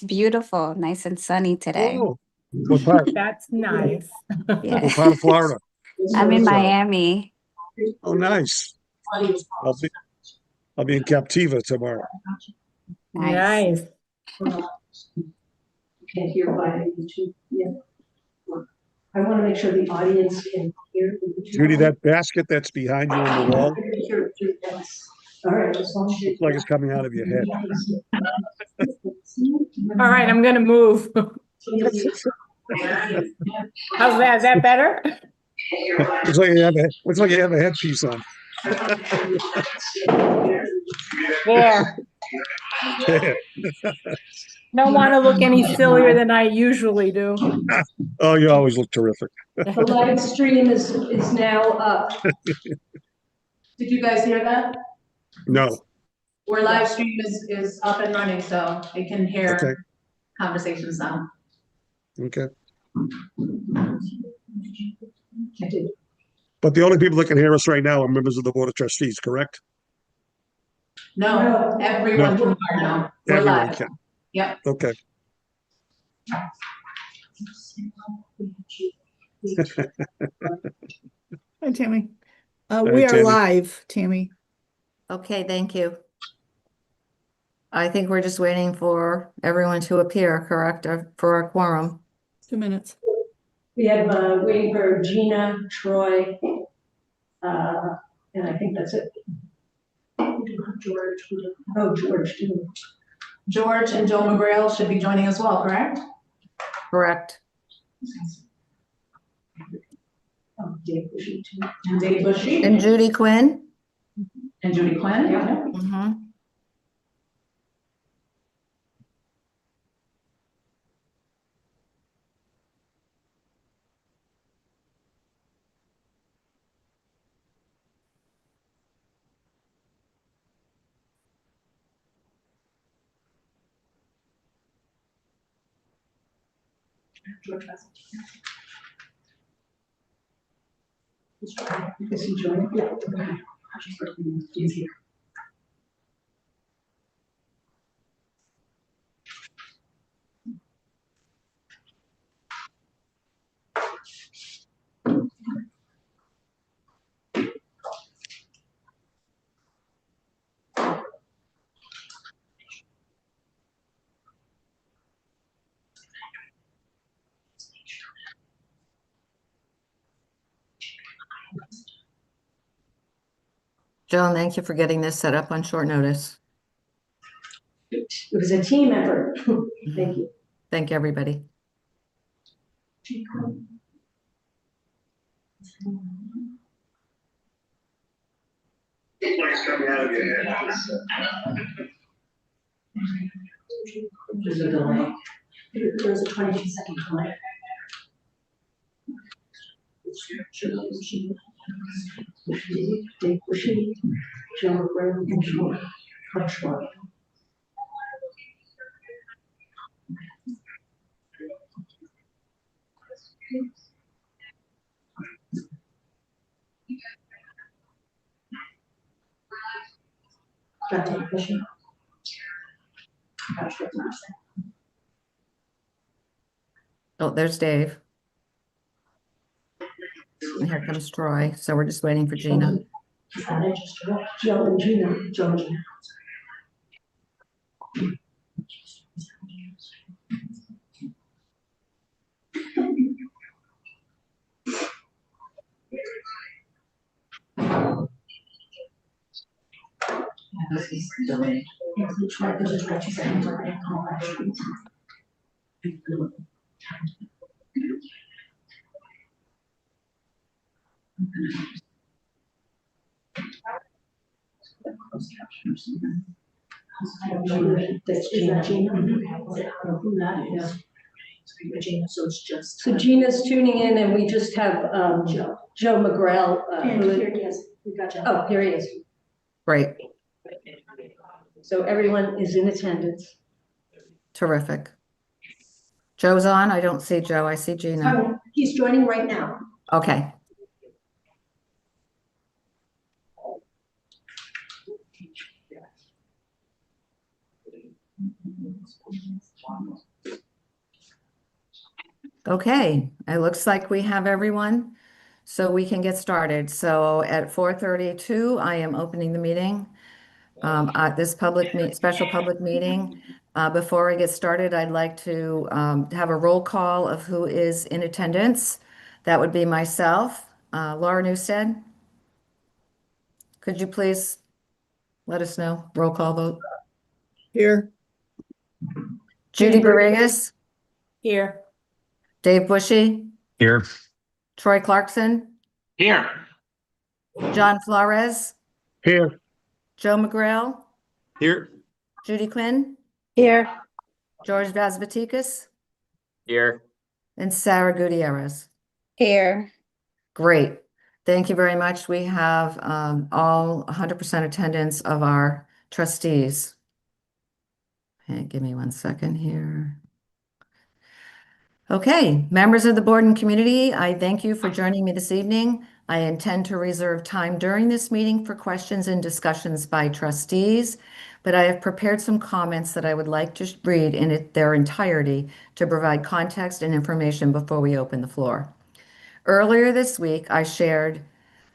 beautiful, nice and sunny today. Oh, what part? That's nice. Yeah. What part of Florida? I'm in So- Miami. Oh, nice. I'll be in Captiva tomorrow. Nice. Can't hear by YouTube. Yeah. I want to make sure the audience can hear. Judy, that basket that's behind you on the wall, All right. As long as you. looks like it's coming out of your head. All right, I'm gonna move. How's that? Is that better? Looks like you have a headpiece on. There. Don't want to look any sillier than I usually do. Oh, you always look terrific. The live stream is now up. Did you guys hear that? No. Our live stream is up and running, so they can Okay. hear conversations now. Okay. I did. But the only people that can hear us right now are members of the Board of Trustees, correct? No, everyone can hear now. We're Everyone live. can. Yep. Okay. Hi, Tammy. Hi, We are Tammy. live, Tammy. Okay, thank you. I think we're just waiting for everyone to appear, correct, for our quorum. 2 minutes. We have waiting for Gina, Troy, and I think that's it. George. Oh, George too. George and Joe McGrail should be joining as well, correct? Correct. Oh, Dave Bushy too. And Dave Bushy. And Judy Quinn? And Judy Quinn, yeah. Mm-hmm. George Russell. Is he joining? Yeah. Okay. He's here. Joan, thank you for getting this set up on short notice. It was a team effort. Thank you. Thank you, everybody. There's a delay. There's a 22-second delay. Dave Bushy, Joe McGrail, and George Russell. Dave Bushy. Oh, there's Dave. And here comes Troy. So we're just waiting for Gina. Joe and Gina. Joe and Gina. This is delayed. That's Gina. Gina. I don't know who that is. Gina, so it's just. So Gina's tuning in, and we just have Joe McGrail. And here he is. We got Joe. Oh, here he is. Great. So everyone is in attendance. Terrific. Joe's on. I don't see Joe. I see Gina. Oh, he's joining right now. Okay. Okay, it looks like we have everyone, so we can get started. So at 4:32, I am opening the meeting. At this special public meeting. Before I get started, I'd like to have a roll call of who is in attendance. That would be myself, Laura Newstead. Could you please let us know? Roll call vote. Here. Judy Borregas, Here. Dave Bushy, Here. Troy Clarkson, Here. John Flores, Here. Joe McGrail, Here. Judy Quinn, Here. George Vazvatikas, Here. and Sarah Gutierrez. Here. Great. Thank you very much. We have all 100% attendance of our trustees. Okay, give me 1 second here. Okay, members of the board and community, I thank you for joining me this evening. I intend to reserve time during this meeting for questions and discussions by trustees, but I have prepared some comments that I would like to read in their entirety to provide context and information before we open the floor. Earlier this week, I shared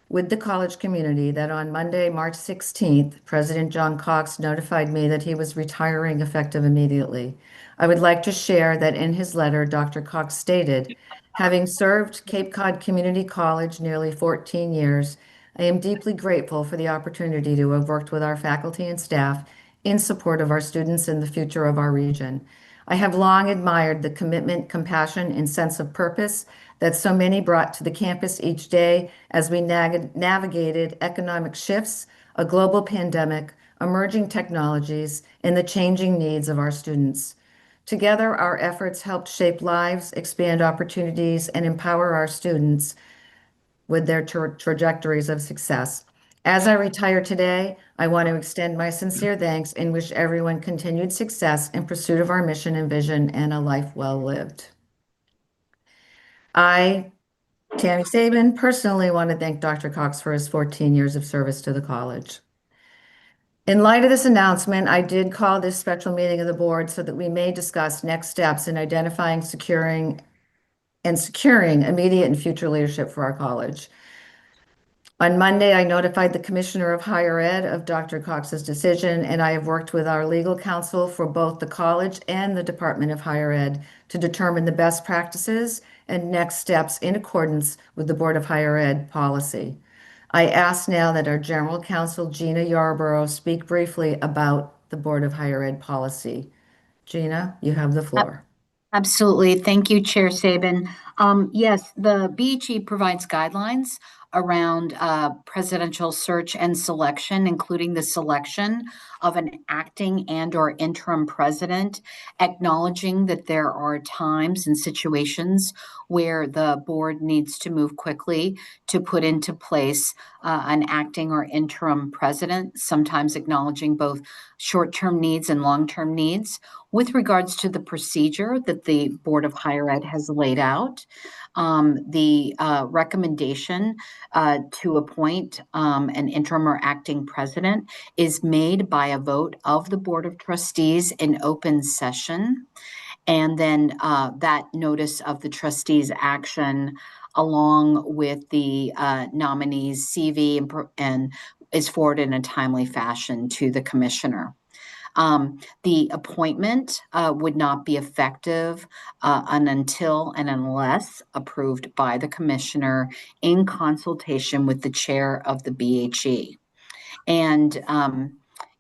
with the college community that on Monday, March 16th, President John Cox notified me that he was retiring effective immediately. I would like to share that in his letter, Dr. Cox stated, having served Cape Cod Community College nearly 14 years, I am deeply grateful for the opportunity to have worked with our faculty and staff in support of our students and the future of our region. I have long admired the commitment, compassion, and sense of purpose that so many brought to the campus each day as we navigated economic shifts, a global pandemic, emerging technologies, and the changing needs of our students. Together, our efforts helped shape lives, expand opportunities, and empower our students with their trajectories of success. As I retire today, I want to extend my sincere thanks and wish everyone continued success in pursuit of our mission and vision and a life well lived. I, Tammy Sabin, personally want to thank Dr. Cox for his 14 years of service to the college. In light of this announcement, I did call this special meeting of the board so that we may discuss next steps in identifying, securing immediate and future leadership for our college. On Monday, I notified the Commissioner of Higher Ed of Dr. Cox's decision, and I have worked with our legal counsel for both the college and the Department of Higher Ed to determine the best practices and next steps in accordance with the Board of Higher Ed policy. I ask now that our General Counsel, Gina Yarborough, speak briefly about the Board of Higher Ed policy. Gina, you have the floor. Absolutely. Thank you, Chair Sabin. Yes, the BHE provides guidelines around presidential search and selection, including the selection of an acting and/or interim president, acknowledging that there are times and situations where the board needs to move quickly to put into place an acting or interim president, sometimes acknowledging both short-term needs and long-term needs. With regards to the procedure that the Board of Higher Ed has laid out, the recommendation to appoint an interim or acting president is made by a vote of the Board of Trustees in open session. And then that notice of the trustees' action along with the nominee's CV and is forwarded in a timely fashion to the commissioner. The appointment would not be effective until and unless approved by the commissioner in consultation with the chair of the BHE. And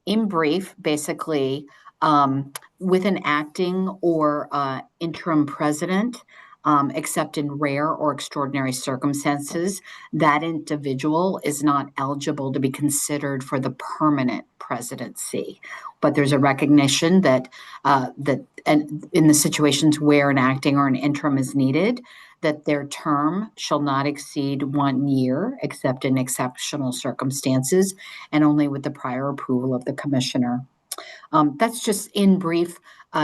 in brief, basically, with an acting or interim president, except in rare or extraordinary circumstances, that individual is not eligible to be considered for the permanent presidency. But there's a recognition that and in the situations where an acting or an interim is needed, that their term shall not exceed 1 year, except in exceptional circumstances, and only with the prior approval of the commissioner. That's just in brief,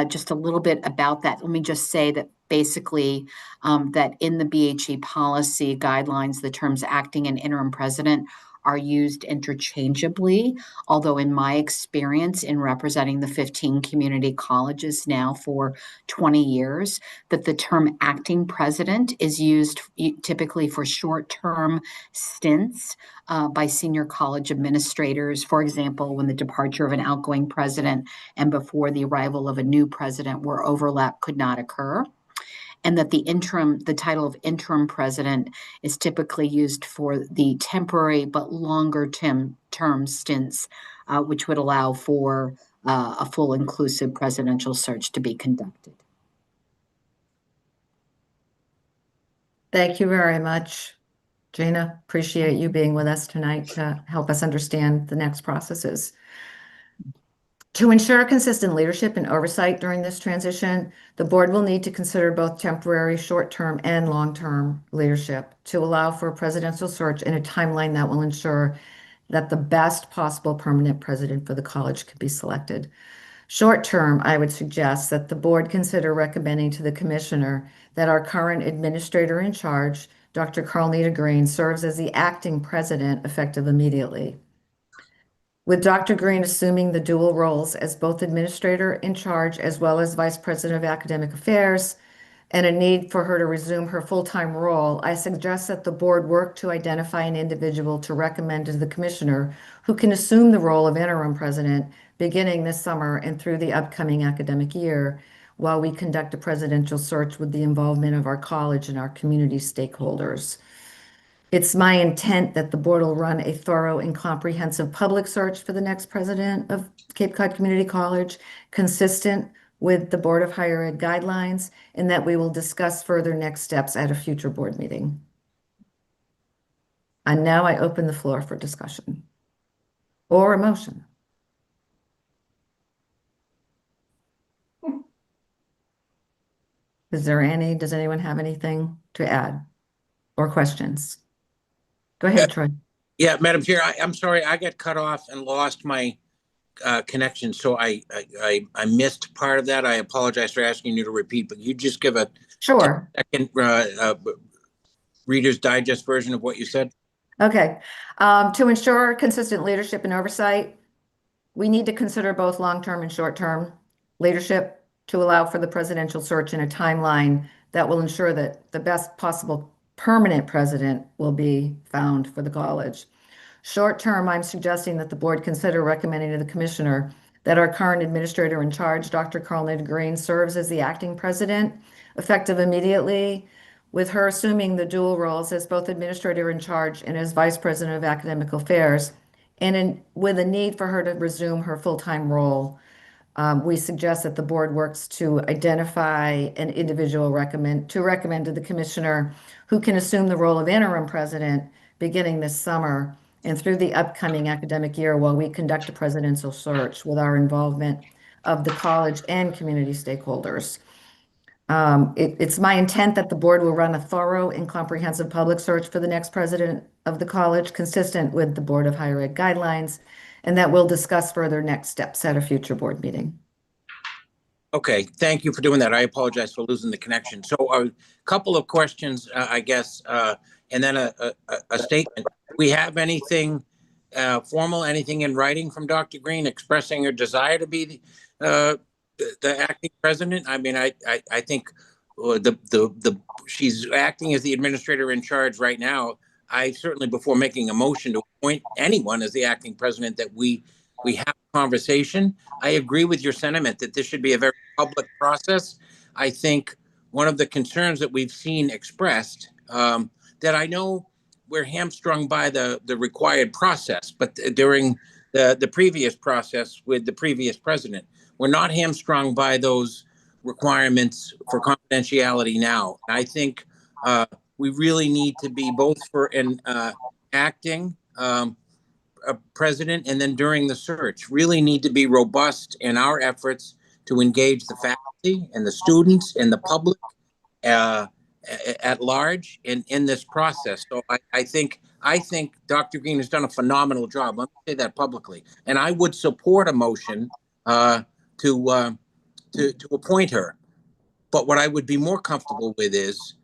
just a little bit about that. Let me just say that basically that in the BHE policy guidelines, the terms acting and interim president are used interchangeably. Although in my experience in representing the 15 community colleges now for 20 years, that the term acting president is used typically for short-term stints by senior college administrators. For example, when the departure of an outgoing president and before the arrival of a new president where overlap could not occur. And that the title of interim president is typically used for the temporary but longer term stints, which would allow for a full inclusive presidential search to be conducted. Thank you very much, Gina. Appreciate you being with us tonight to help us understand the next processes. To ensure consistent leadership and oversight during this transition, the board will need to consider both temporary, short-term, and long-term leadership to allow for a presidential search in a timeline that will ensure that the best possible permanent president for the college could be selected. Short-term, I would suggest that the board consider recommending to the commissioner that our current administrator in charge, Dr. Carlnita Green, serves as the acting president effective immediately. With Dr. Green assuming the dual roles as both administrator in charge as well as vice president of academic affairs, and a need for her to resume her full-time role, I suggest that the board work to identify an individual to recommend to the commissioner who can assume the role of interim president beginning this summer and through the upcoming academic year, while we conduct a presidential search with the involvement of our college and our community stakeholders. It's my intent that the board will run a thorough and comprehensive public search for the next president of Cape Cod Community College, consistent with the Board of Higher Ed guidelines, and that we will discuss further next steps at a future board meeting. And now I open the floor for discussion or a motion. Does anyone have anything to add or questions? Go ahead, Troy. Yeah, Madam Chair, I'm sorry, I got cut off and lost my connection, so I missed part of that. I apologize for asking you to repeat, but you just give a Sure. second Reader's Digest version of what you said. Okay. To ensure consistent leadership and oversight, we need to consider both long-term and short-term leadership to allow for the presidential search in a timeline that will ensure that the best possible permanent president will be found for the college. Short-term, I'm suggesting that the board consider recommending to the commissioner that our current administrator in charge, Dr. Carlnita Green, serves as the acting president, effective immediately, with her assuming the dual roles as both administrator in charge and as vice president of academic affairs, and with a need for her to resume her full-time role. We suggest that the board works to identify an individual recommend to the commissioner who can assume the role of interim president beginning this summer and through the upcoming academic year while we conduct a presidential search with our involvement of the college and community stakeholders. It's my intent that the board will run a thorough and comprehensive public search for the next president of the college, consistent with the Board of Higher Ed guidelines, and that we'll discuss further next steps at a future board meeting. Okay, thank you for doing that. I apologize for losing the connection. So a couple of questions, I guess, and then a statement. Do we have anything formal, anything in writing from Dr. Green expressing her desire to be the acting president? I mean, I think she's acting as the administrator in charge right now. I certainly, before making a motion to appoint anyone as the acting president, that we have a conversation. I agree with your sentiment that this should be a very public process. I think one of the concerns that we've seen expressed, that I know we're hamstrung by the required process, but during the previous process with the previous president, we're not hamstrung by those requirements for confidentiality now. I think we really need to be both for an acting president and then during the search, really need to be robust in our efforts to engage the faculty and the students and the public at large in this process. So I think Dr. Green has done a phenomenal job. Let me say that publicly. And I would support a motion to appoint her. But what I would be more comfortable with is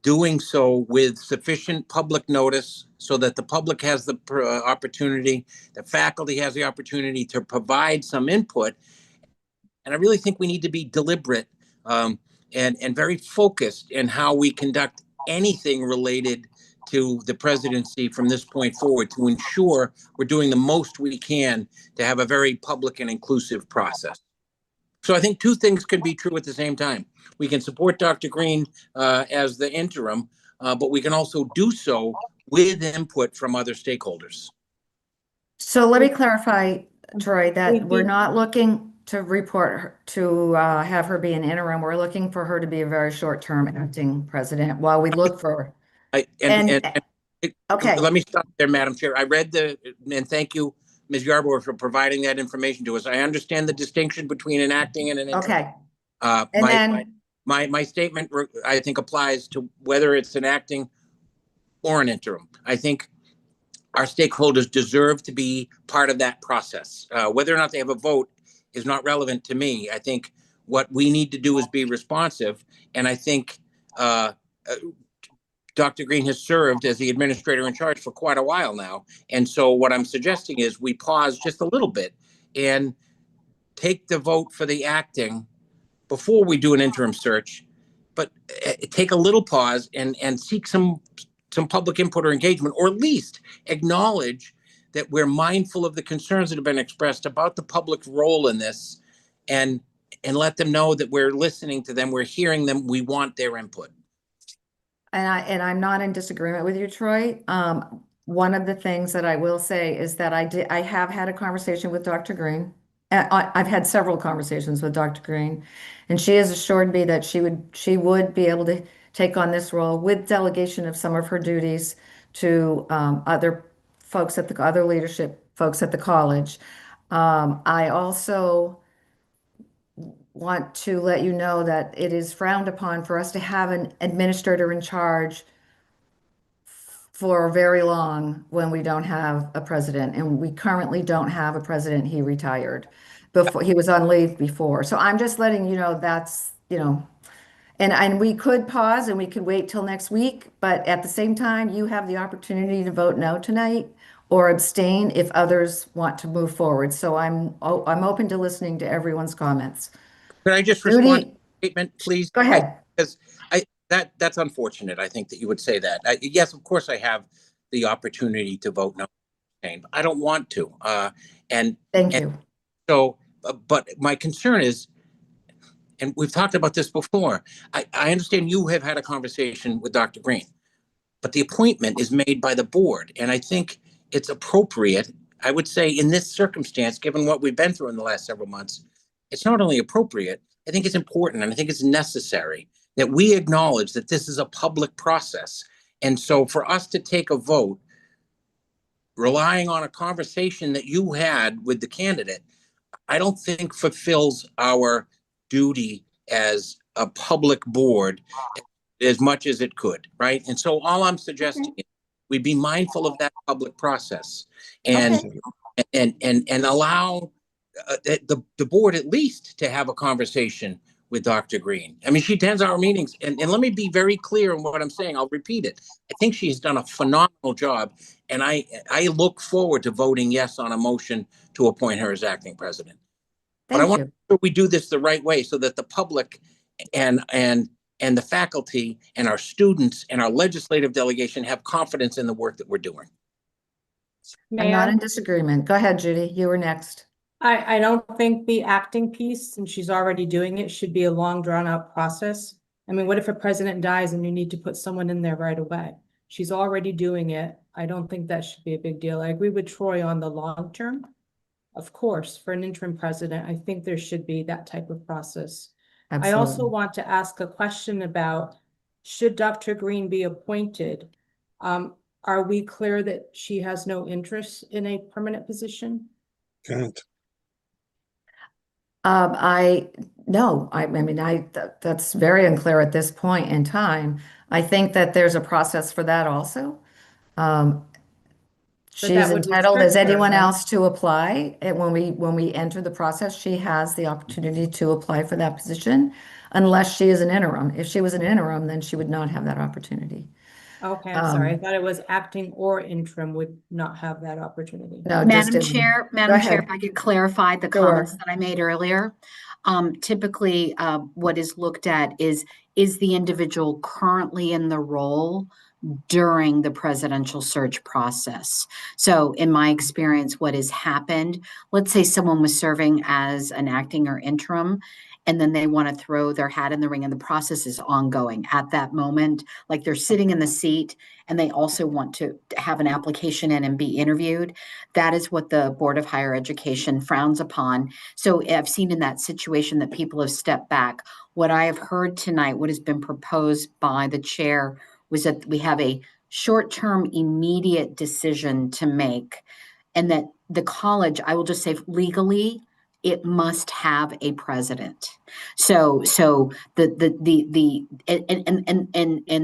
doing so with sufficient public notice so that the public has the opportunity, the faculty has the opportunity to provide some input. And I really think we need to be deliberate and very focused in how we conduct anything related to the presidency from this point forward to ensure we're doing the most we can to have a very public and inclusive process. So I think two things can be true at the same time. We can support Dr. Green as the interim, but we can also do so with input from other stakeholders. So let me clarify, Troy, that we're not looking to have her be an interim. We're looking for her to be a very short-term acting president while we look for. Okay. Let me stop there, Madam Chair. I read and thank you, Ms. Yarborough, for providing that information to us. I understand the distinction between an acting and an interim. Okay. My statement, I think, applies to whether it's an acting or an interim. I think our stakeholders deserve to be part of that process. Whether or not they have a vote is not relevant to me. I think what we need to do is be responsive. And I think Dr. Green has served as the administrator in charge for quite a while now. And so what I'm suggesting is we pause just a little bit and take the vote for the acting before we do an interim search, but take a little pause and seek some public input or engagement, or at least acknowledge that we're mindful of the concerns that have been expressed about the public's role in this, and let them know that we're listening to them, we're hearing them, we want their input. And I'm not in disagreement with you, Troy. One of the things that I will say is that I have had a conversation with Dr. Green. I've had several conversations with Dr. Green, and she has assured me that she would be able to take on this role with delegation of some of her duties to other leadership folks at the college. I also want to let you know that it is frowned upon for us to have an administrator in charge for very long when we don't have a president, and we currently don't have a president. He retired before, he was on leave before. So I'm just letting you know that's, and we could pause and we could wait till next week, but at the same time, you have the opportunity to vote no tonight or abstain if others want to move forward. So I'm open to listening to everyone's comments. Could I just respond to the statement, please? Go ahead. Because that's unfortunate. I think that you would say that. Yes, of course, I have the opportunity to vote no. But I don't want to. Thank you. So, but my concern is, and we've talked about this before, I understand you have had a conversation with Dr. Green, but the appointment is made by the board. And I think it's appropriate, I would say, in this circumstance, given what we've been through in the last several months, it's not only appropriate, I think it's important, and I think it's necessary that we acknowledge that this is a public process. And so for us to take a vote relying on a conversation that you had with the candidate, I don't think fulfills our duty as a public board as much as it could, right? And so all I'm suggesting is we be mindful of that public process and allow the board at least to have a conversation with Dr. Green. I mean, she attends our meetings, and let me be very clear in what I'm saying. I'll repeat it. I think she's done a phenomenal job, and I look forward to voting yes on a motion to appoint her as acting president. But I want to make sure we do this the right way so that the public and the faculty and our students and our legislative delegation have confidence in the work that we're doing. I'm not in disagreement. Go ahead, Judy. You were next. I don't think the acting piece, since she's already doing it, should be a long drawn out process. I mean, what if a president dies and you need to put someone in there right away? She's already doing it. I don't think that should be a big deal. I agree with Troy on the long term. Of course, for an interim president, I think there should be that type of process. Absolutely. I also want to ask a question about, should Dr. Green be appointed? Are we clear that she has no interest in a permanent position? Can't. That's very unclear at this point in time. I think that there's a process for that also. She's entitled as anyone else to apply. And when we enter the process, she has the opportunity to apply for that position. unless she is an interim. If she was an interim, then she would not have that opportunity. Okay, I'm sorry. I Um, thought it was acting or interim would not have that opportunity. No, just Madam in. Chair, Go Madam Chair, ahead. if I could clarify the Sure. comments that I made earlier. Typically, what is looked at is the individual currently in the role during the presidential search process? So in my experience, what has happened, let's say someone was serving as an acting or interim, and then they want to throw their hat in the ring and the process is ongoing at that moment, like they're sitting in the seat and they also want to have an application in and be interviewed. That is what the Board of Higher Education frowns upon. So I've seen in that situation that people have stepped back. What I have heard tonight, what has been proposed by the chair, was that we have a short-term immediate decision to make, and that the college, I will just say legally, it must have a president. So and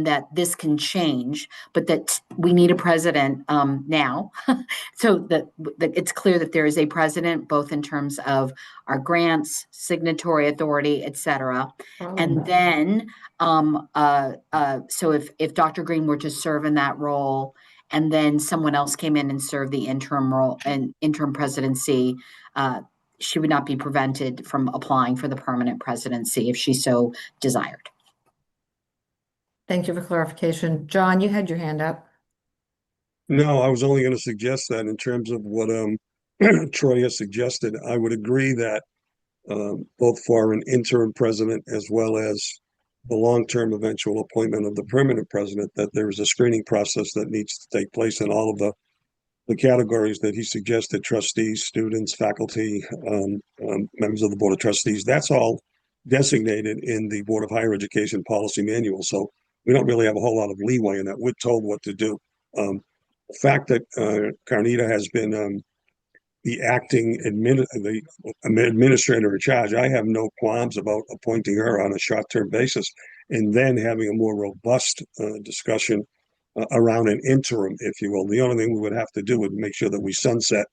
that this can change, but that we need a president now. So that it's clear that there is a president, both in terms of our grants, signatory authority, et cetera. And then so if Dr. Green were to serve in that role, and then someone else came in and served the interim role and interim presidency, she would not be prevented from applying for the permanent presidency if she so desired. Thank you for clarification. John, you had your hand up. No, I was only going to suggest that in terms of what Troy has suggested, I would agree that both for an interim president as well as the long-term eventual appointment of the permanent president, that there is a screening process that needs to take place in all of the categories that he suggested: trustees, students, faculty, members of the Board of Trustees. That's all designated in the Board of Higher Education policy manual. So we don't really have a whole lot of leeway in that. We're told what to do. The fact that Carnita has been the acting administrator in charge, I have no qualms about appointing her on a short-term basis and then having a more robust discussion around an interim, if you will. The only thing we would have to do would make sure that we sunset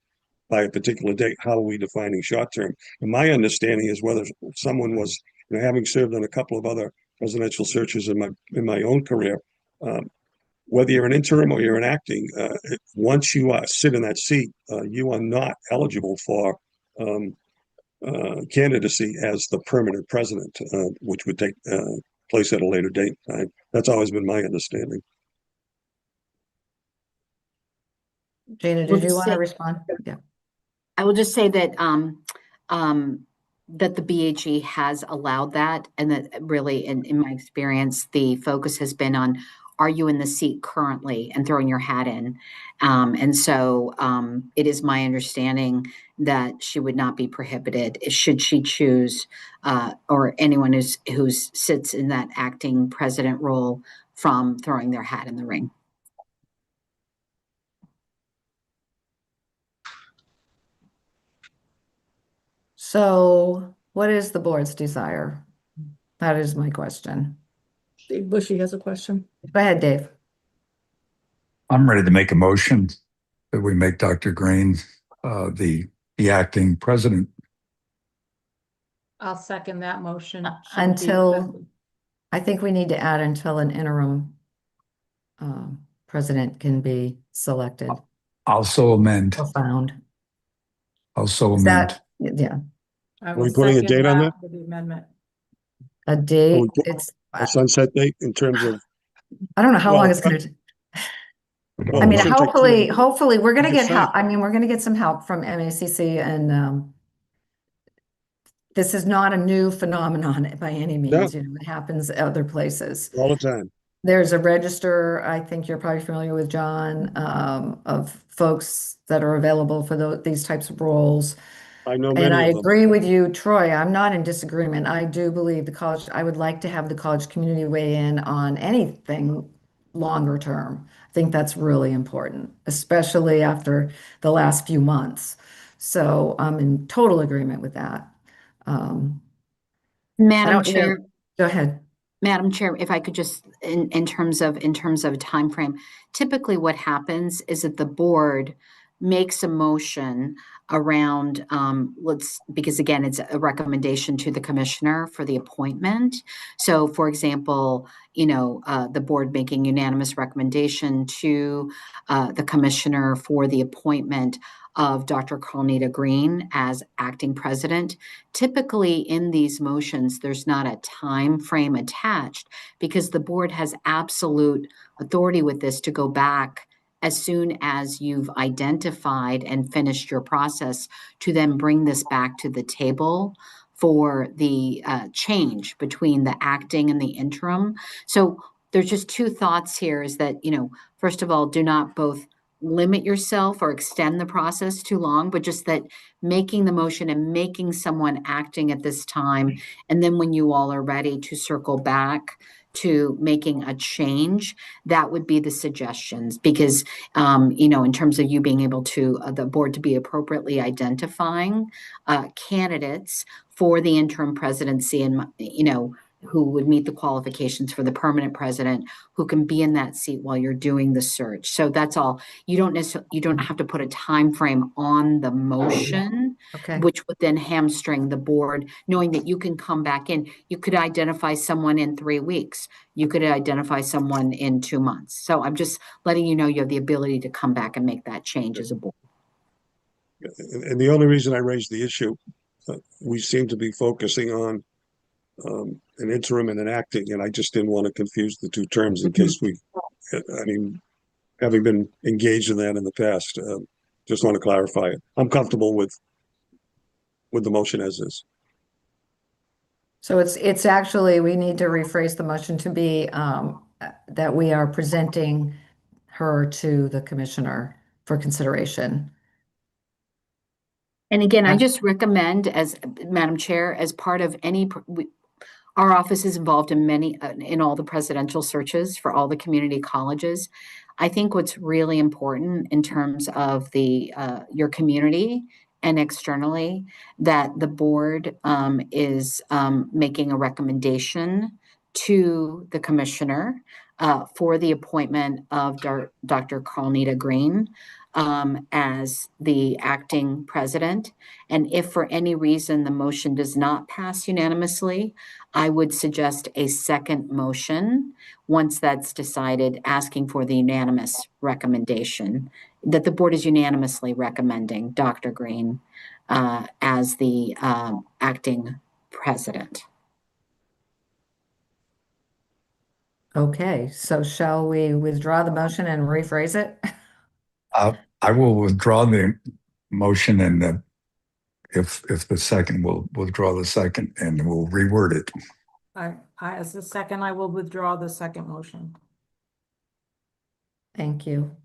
by a particular date. How are we defining short-term? And my understanding is whether someone was, having served on a couple of other presidential searches in my own career, whether you're an interim or you're an acting, once you sit in that seat, you are not eligible for candidacy as the permanent president, which would take place at a later date. That's always been my understanding. Gina, did you want to respond? Yeah. I will just say that that the BHE has allowed that, and that really, in my experience, the focus has been on, are you in the seat currently, and throwing your hat in. And so it is my understanding that she would not be prohibited, should she choose, or anyone who sits in that acting president role, from throwing their hat in the ring. So what is the board's desire? That is my question. Dave Bushy has a question. Go ahead, Dave. I'm ready to make a motion that we make Dr. Green the acting president. I'll second that motion. Until, I think we need to add until an interim president can be selected I'll so amend. or found. I'll so Is amend. that, yeah, I Are will we putting a second date on that? with the amendment. a date. put It's, A sunset date in terms of, I don't know how long Well, it's going to. well, I mean, it shouldn't take too hopefully, long. hopefully we're going to Just get help. I mean, we're going to get some help from MACC, and this is not a new phenomenon by any means. No. It happens other places. All the time. There's a register, I think you're probably familiar with, John, of folks that are available for these types of roles. I know And many I of them. agree with you, Troy. I'm not in disagreement. I do believe the college, I would like to have the college community weigh in on anything longer term. I think that's really important, especially after the last few months. So I'm in total agreement with that. I Madam don't know. Chair. Go ahead. Madam Chair, if I could just, in terms of a time frame, typically what happens is that the board makes a motion around, because again, it's a recommendation to the commissioner for the appointment. So for example, the board making unanimous recommendation to the commissioner for the appointment of Dr. Carlnita Green as acting president. Typically in these motions, there's not a time frame attached because the board has absolute authority with this to go back as soon as you've identified and finished your process to then bring this back to the table for the change between the acting and the interim. So there's just two thoughts here is that, first of all, do not both limit yourself or extend the process too long, but just that making the motion and making someone acting at this time. And then when you all are ready to circle back to making a change, that would be the suggestions because, in terms of you being able to, the board to be appropriately identifying candidates for the interim presidency and, who would meet the qualifications for the permanent president who can be in that seat while you're doing the search. So that's all. You don't have to put a time frame on the motion, Okay. which would then hamstring the board, knowing that you can come back in. You could identify someone in 3 weeks. You could identify someone in 2 months. So I'm just letting you know you have the ability to come back and make that change as a board. And the only reason I raised the issue, we seem to be focusing on an interim and an acting, and I just didn't want to confuse the two terms in case having been engaged in that in the past, just want to clarify it. I'm comfortable with the motion as is. So it's actually, we need to rephrase the motion to be that we are presenting her to the commissioner for consideration. And again, I just recommend, as Madam Chair, as part of our office is involved in in all the presidential searches for all the community colleges. I think what's really important in terms of your community and externally, that the board is making a recommendation to the commissioner for the appointment of Dr. Carlnita Green as the acting president. And if for any reason the motion does not pass unanimously, I would suggest a second motion once that's decided, asking for the unanimous recommendation that the board is unanimously recommending Dr. Green as the acting president. Okay, so shall we withdraw the motion and rephrase it? I will withdraw the motion, and if the second, we'll withdraw the second and we'll reword it. As the second, I will withdraw the second motion. Thank you.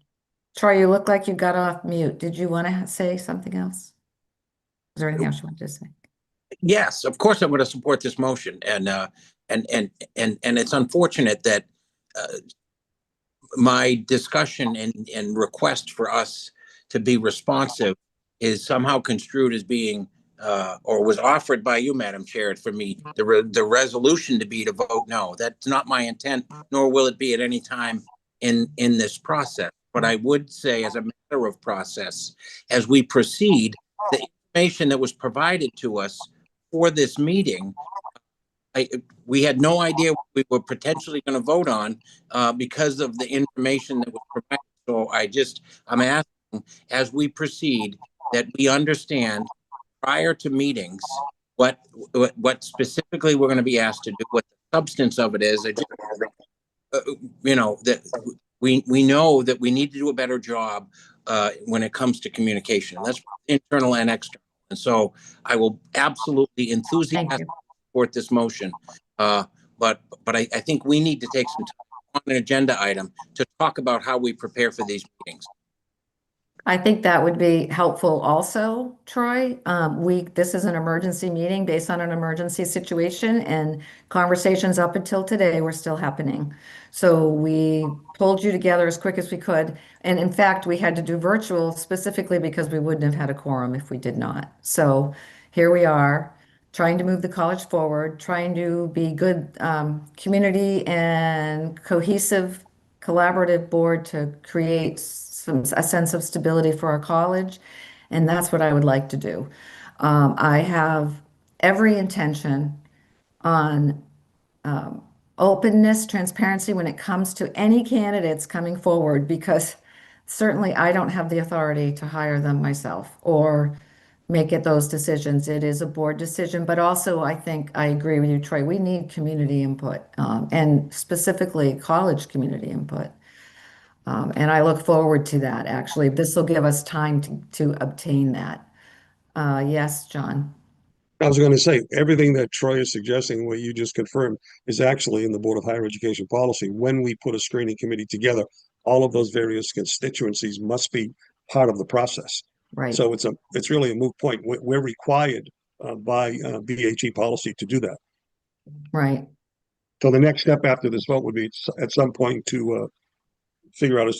Troy, you look like you got off mute. Did you want to say something else? Is there anything else you wanted to say? Yes, of course I'm going to support this motion, and it's unfortunate that my discussion and request for us to be responsive is somehow construed as being or was offered by you, Madam Chair, for me the resolution to be to vote no. That's not my intent, nor will it be at any time in this process. But I would say, as a matter of process, as we proceed, the information that was provided to us for this meeting, we had no idea what we were potentially going to vote on because of the information that was provided. So I'm asking, as we proceed, that we understand prior to meetings what specifically we're going to be asked to do, what the substance of it is. That we know that we need to do a better job when it comes to communication. That's internal and external. And so I will absolutely enthusiastically support this motion. But I think we need to take some time on an agenda item to talk about how we prepare for these meetings. I think that would be helpful also, Troy. This is an emergency meeting based on an emergency situation, and conversations up until today were still happening. So we pulled you together as quick as we could. And in fact, we had to do virtual specifically because we wouldn't have had a quorum if we did not. So here we are, trying to move the college forward, trying to be good community and cohesive, collaborative board to create a sense of stability for our college. And that's what I would like to do. I have every intention on openness, transparency when it comes to any candidates coming forward, because certainly I don't have the authority to hire them myself or make it those decisions. It is a board decision, but also I think I agree with you, Troy. We need community input, and specifically college community input. And I look forward to that, actually. This will give us time to obtain that. Yes, John. I was going to say, everything that Troy is suggesting, what you just confirmed, is actually in the Board of Higher Education policy. When we put a screening committee together, all of those various constituencies must be part of the process. Right. So it's really a moot point. We're required by BHE policy to do that. Right. So the next step after this vote would be at some point to figure out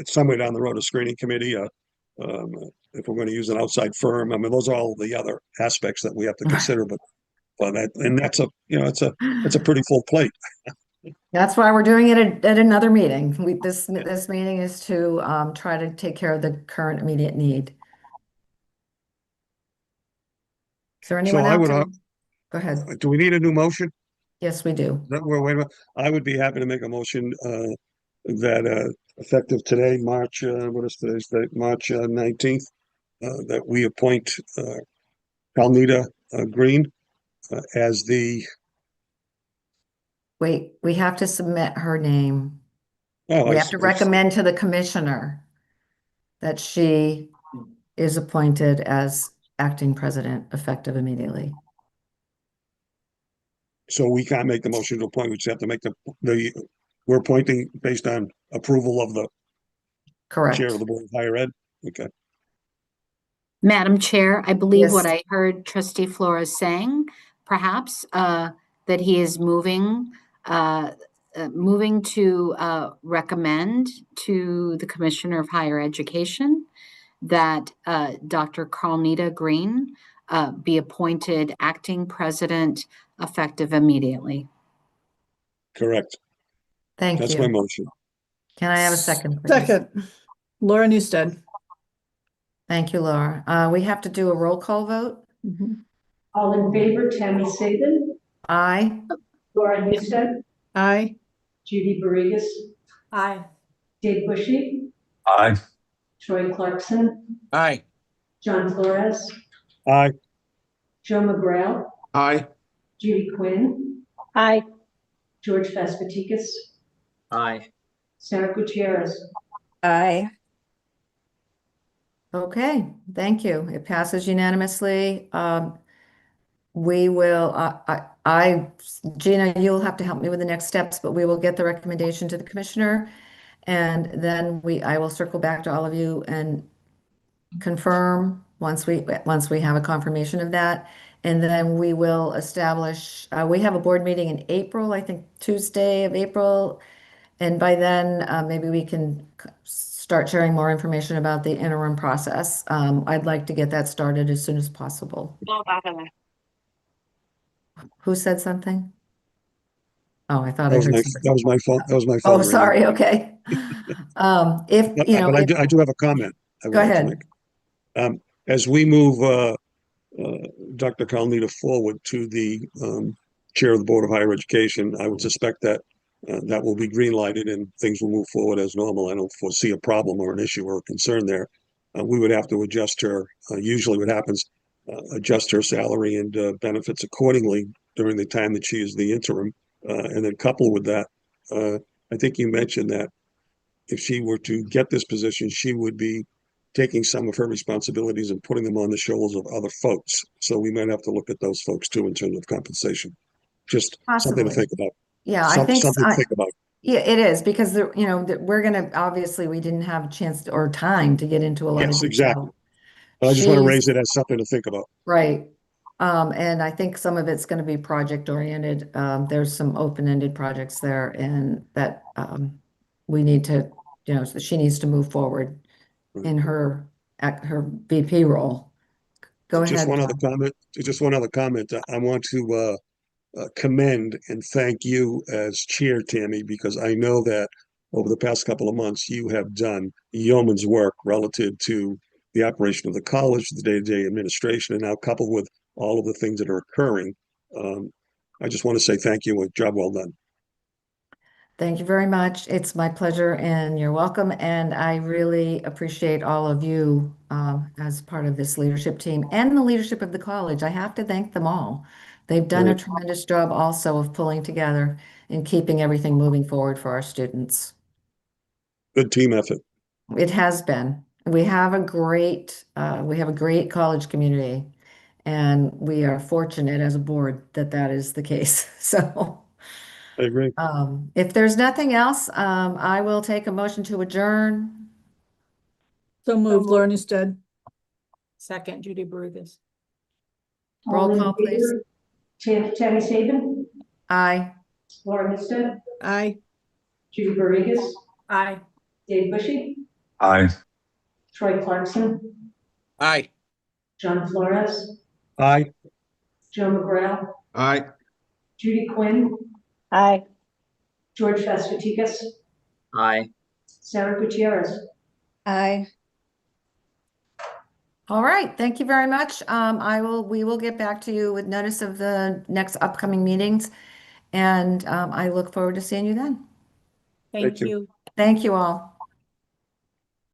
somewhere down the road a screening committee. If we're going to use an outside firm, I mean, those are all the other aspects that we have to consider. But that's it's a pretty full plate. That's why we're doing it at another meeting. This meeting is to try to take care of the current immediate need. Is there anyone So I else? would. Go ahead. Do we need a new motion? Yes, we do. Wait a minute. I would be happy to make a motion that effective today, March, what is today's date? March 19th, that we appoint Carlnita Green as the. Wait, we have to submit her name. Oh, We have to recommend to the commissioner that she is appointed as acting president effective immediately. So we can't make the motion to appoint. We just have to make we're appointing based on approval of the Correct. chair of the Board of Higher Ed. Okay. Madam Chair, I believe what Yes. I heard Trustee Flores saying, perhaps, that he is moving to recommend to the Commissioner of Higher Education that Dr. Carlnita Green be appointed acting president effective immediately. Correct. Thank That's you. my motion. Can I have a second, please? Second, Laura Newstead. Thank you, Laura. We have to do a roll call vote. All in favor, Tammy Saban, Aye. Laura Newstead, Aye. Judy Borregas, Aye. Dave Bushy, Aye. Troy Clarkson, Aye. John Flores, Aye. Joe McGrail, Aye. Judy Quinn, Aye. George Faspatikis, Aye. Sarah Gutierrez. Aye. Okay, thank you. It passes unanimously. We will, Gina, you'll have to help me with the next steps, but we will get the recommendation to the commissioner. And then I will circle back to all of you and confirm once we have a confirmation of that. And then we will establish, we have a board meeting in April, I think Tuesday of April. And by then, maybe we can start sharing more information about the interim process. I'd like to get that started as soon as possible. Who said something? Oh, I thought I heard somebody. That was my phone. That was my phone. Oh, ringing. sorry. Okay. If, you know, But I do have a comment. I would Go like to ahead. make. As we move Dr. Carlnita forward to the chair of the Board of Higher Education, I would suspect that that will be green lighted and things will move forward as normal. I don't foresee a problem or an issue or a concern there. We would have to adjust her. Usually what happens, adjust her salary and benefits accordingly during the time that she is the interim. And then coupled with that, I think you mentioned that if she were to get this position, she would be taking some of her responsibilities and putting them on the shoulders of other folks. So we might have to look at those folks too in terms of compensation. Just something to Possibly. think about. Yeah, I think Something to think about. yeah, it is because we're gonna obviously we didn't have a chance or time to get into a lot of Yes, detail. exactly. I just want to She's- raise it as something to think about. Right. And I think some of it's going to be project oriented. There's some open-ended projects there and that we need to, she needs to move forward in her VP role. Go Just ahead. one other comment. Just one other comment. I want to commend and thank you as chair, Tammy, because I know that over the past couple of months, you have done yeoman's work relative to the operation of the college, the day-to-day administration, and now coupled with all of the things that are occurring. I just want to say thank you. A job well done. Thank you very much. It's my pleasure and you're welcome. And I really appreciate all of you as part of this leadership team and the leadership of the college. I have to thank them all. They've done a Right. tremendous job also of pulling together and keeping everything moving forward for our students. Good team effort. It has been. We have a great college community, and we are fortunate as a board that that is the case. So. I agree. If there's nothing else, I will take a motion to adjourn. So moved, Laura Newstead. Second, Judy Brugus. Roll All in call, please. favor, Tammy Saban, Aye. Laura Newstead, Aye. Judy Borregas, Aye. Dave Bushy, Aye. Troy Clarkson, Aye. John Flores, Aye. Joe McGrail, Aye. Judy Quinn, Aye. George Fasfatikas, Aye. Sarah Gutierrez. Aye. All right, thank you very much. We will get back to you with notice of the next upcoming meetings, and I look forward to seeing you then. Thank you. you. Thank you all.